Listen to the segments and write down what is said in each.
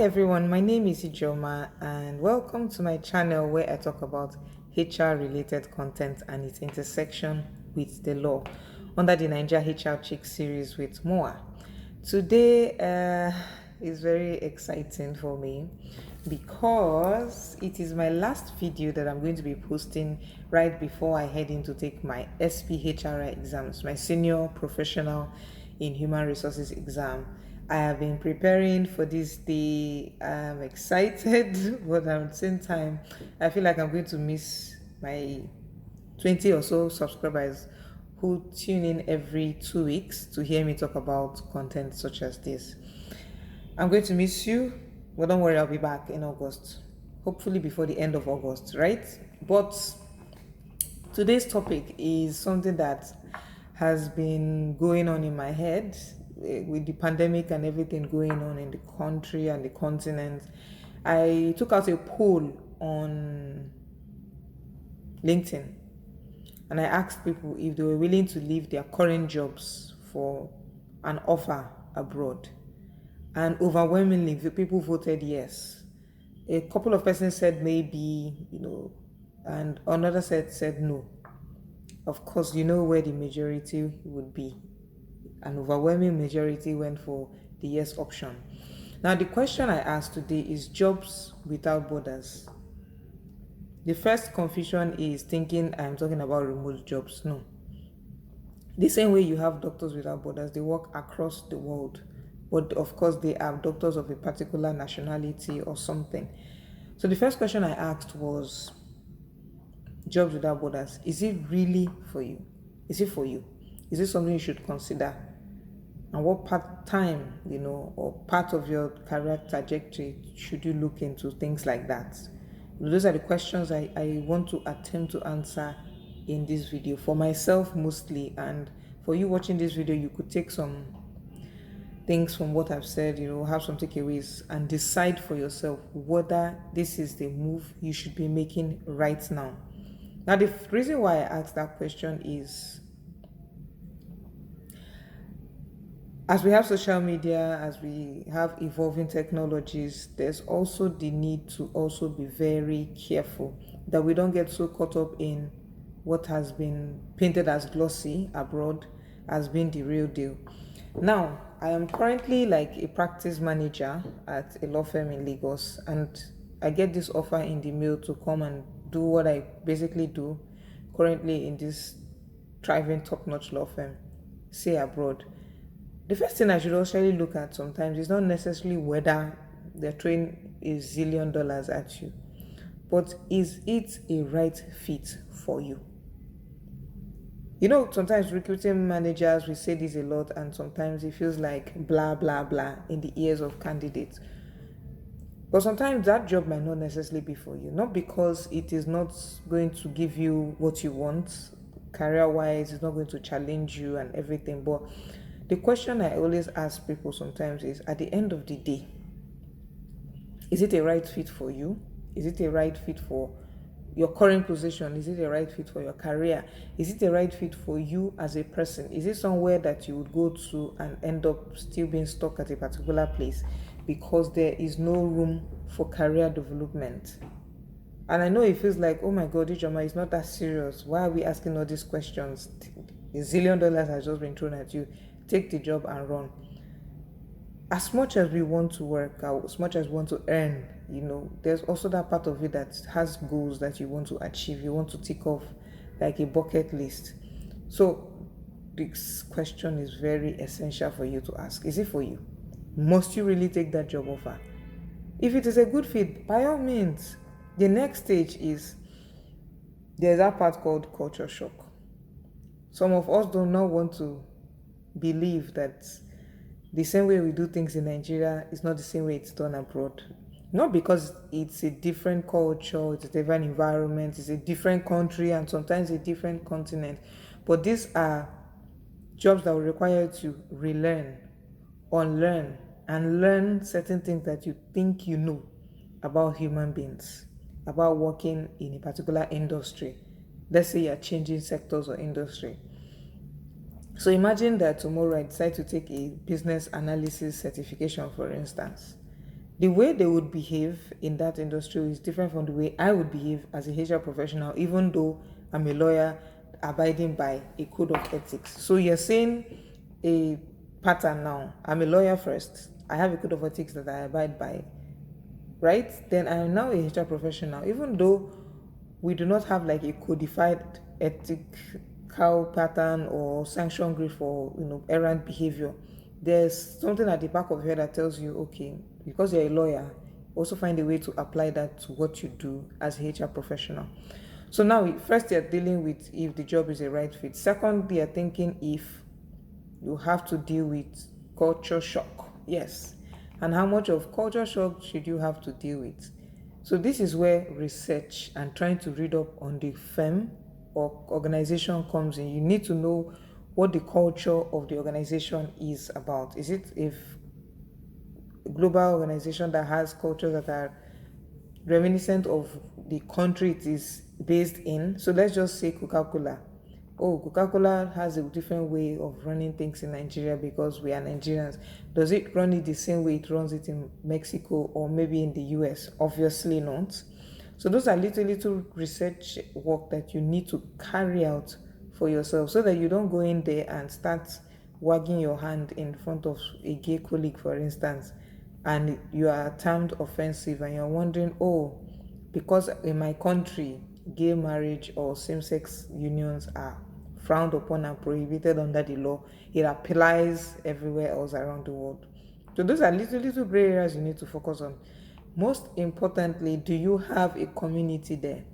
everyone, my name is Ijeoma and welcome to my channel where I talk about HR related content and its intersection with the law under the Naija HR Chic Series with Moa. Today is very exciting for me because it is my last video that I'm going to be posting right before I head in to take my SPHRI exams, my Senior Professional in Human Resources exam. I have been preparing for this day. I'm excited, but at the same time, I feel like I'm going to miss my 20 or so subscribers who tune in every 2 weeks to hear me talk about content such as this. I'm going to miss you, but don't worry, I'll be back in August. Hopefully before the end of August, right? But today's topic is something that has been going on in my head with the pandemic and everything going on in the country and the continent. I took out a poll on LinkedIn and I asked people if they were willing to leave their current jobs for an offer abroad. And overwhelmingly, the people voted yes. A couple of persons said maybe, and another said no. Of course, you know where the majority would be. An overwhelming majority went for the yes option. Now, the question I asked today is jobs without borders. The first confusion is thinking I'm talking about remote jobs. No. The same way you have doctors without borders, they work across the world. But of course, they are doctors of a particular nationality or something. So the first question I asked was, jobs without borders, is it really for you? Is it for you? Is it something you should consider? And what time, or part of your career trajectory should you look into things like that? Those are the questions I want to attempt to answer in this video for myself mostly. And for you watching this video, you could take some things from what I've said, have some takeaways and decide for yourself whether this is the move you should be making right now. Now, the reason why I asked that question is, as we have social media, as we have evolving technologies, there's also the need to also be very careful that we don't get so caught up in what has been painted as glossy abroad as being the real deal. Now, I am currently like a practice manager at a law firm in Lagos, and I get this offer in the mail to come and do what I basically do currently in this thriving top-notch law firm, say abroad. The first thing I should actually look at sometimes is not necessarily whether they're throwing $1 zillion at you, but is it a right fit for you? Sometimes recruiting managers, we say this a lot, and sometimes it feels like blah, blah, blah in the ears of candidates. But sometimes that job might not necessarily be for you, not because it is not going to give you what you want, career-wise, it's not going to challenge you and everything, but the question I always ask people sometimes is, at the end of the day, is it a right fit for you? Is it a right fit for your current position? Is it a right fit for your career? Is it a right fit for you as a person? Is it somewhere that you would go to and end up still being stuck at a particular place because there is no room for career development? And I know it feels like, oh my God, Ijeoma, it's not that serious. Why are we asking all these questions? $1 zillion has just been thrown at you. Take the job and run. As much as we want to work, as much as we want to earn, there's also that part of it that has goals that you want to achieve. You want to tick off like a bucket list. So this question is very essential for you to ask. Is it for you? Must you really take that job offer? If it is a good fit, by all means. The next stage is, there's that part called culture shock. Some of us do not want to believe that the same way we do things in Nigeria is not the same way it's done abroad. Not because it's a different culture, it's a different environment, it's a different country, and sometimes a different continent. But these are jobs that will require you to relearn, unlearn, and learn certain things that you think you know about human beings, about working in a particular industry. Let's say you're changing sectors or industry. So imagine that tomorrow I decide to take a business analysis certification, for instance. The way they would behave in that industry is different from the way I would behave as a HR professional, even though I'm a lawyer abiding by a code of ethics. So you're saying a pattern now. I'm a lawyer first. I have a code of ethics that I abide by, right? Then I am now a HR professional, even though we do not have like a codified ethical pattern or sanction grid for errant behavior. There's something at the back of your head that tells you, okay, because you're a lawyer, also find a way to apply that to what you do as a HR professional. So now, first you're dealing with if the job is a right fit. Second, you're thinking if you have to deal with culture shock. Yes. And how much of culture shock should you have to deal with? So this is where research and trying to read up on the firm or organization comes in. You need to know what the culture of the organization is about. Is it a global organization that has cultures that are reminiscent of the country it is based in? So let's just say Coca-Cola. Oh, Coca-Cola has a different way of running things in Nigeria because we are Nigerians. Does it run it the same way it runs it in Mexico or maybe in the US? Obviously not. So those are little research work that you need to carry out for yourself so that you don't go in there and start wagging your hand in front of a gay colleague, for instance, and you are termed offensive and you're wondering, oh, because in my country, gay marriage or same-sex unions are frowned upon and prohibited under the law, it applies everywhere else around the world. So those are little gray areas you need to focus on. Most importantly, do you have a community there?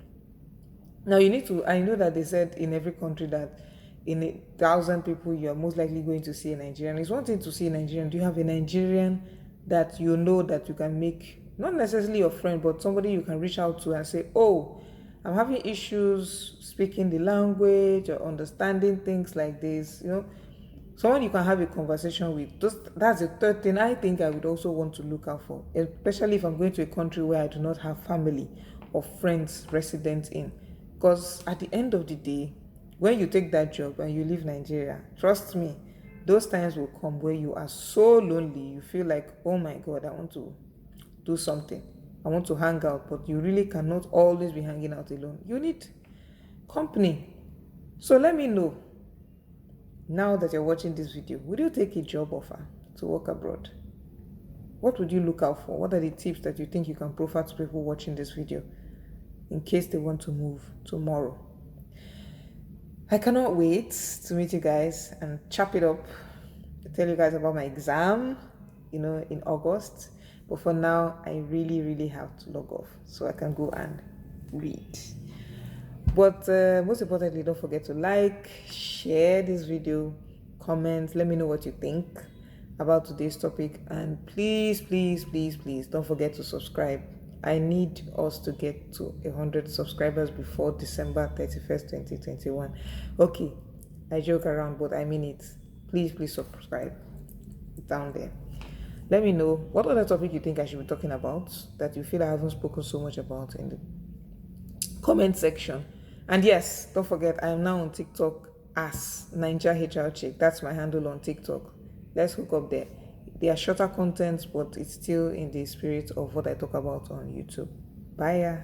Now you need to, I know that they said in every country that in 1,000 people you're most likely going to see a Nigerian. It's one thing to see a Nigerian. Do you have a Nigerian that you know that you can make, not necessarily your friend, but somebody you can reach out to and say, oh, I'm having issues speaking the language or understanding things like this, someone you can have a conversation with. That's the third thing I think I would also want to look out for, especially if I'm going to a country where I do not have family or friends resident in. Because at the end of the day, when you take that job and you leave Nigeria, trust me, those times will come where you are so lonely, you feel like, oh my God, I want to do something. I want to hang out, but you really cannot always be hanging out alone. You need company. So let me know, now that you're watching this video, would you take a job offer to work abroad? What would you look out for? What are the tips that you think you can profile to people watching this video in case they want to move tomorrow? I cannot wait to meet you guys and chop it up, tell you guys about my exam, in August. But for now, I really have to log off so I can go and read. But most importantly, don't forget to like, share this video, comment, let me know what you think about today's topic, and please don't forget to subscribe. I need us to get to 100 subscribers before December 31st, 2021. Okay, I joke around, but I mean it. Please subscribe down there. Let me know what other topic you think I should be talking about that you feel I haven't spoken so much about in the comment section. And yes, don't forget, I am now on TikTok as Naija HR Chic. That's my handle on TikTok. Let's hook up there. They are shorter content, but it's still in the spirit of what I talk about on YouTube. Bye.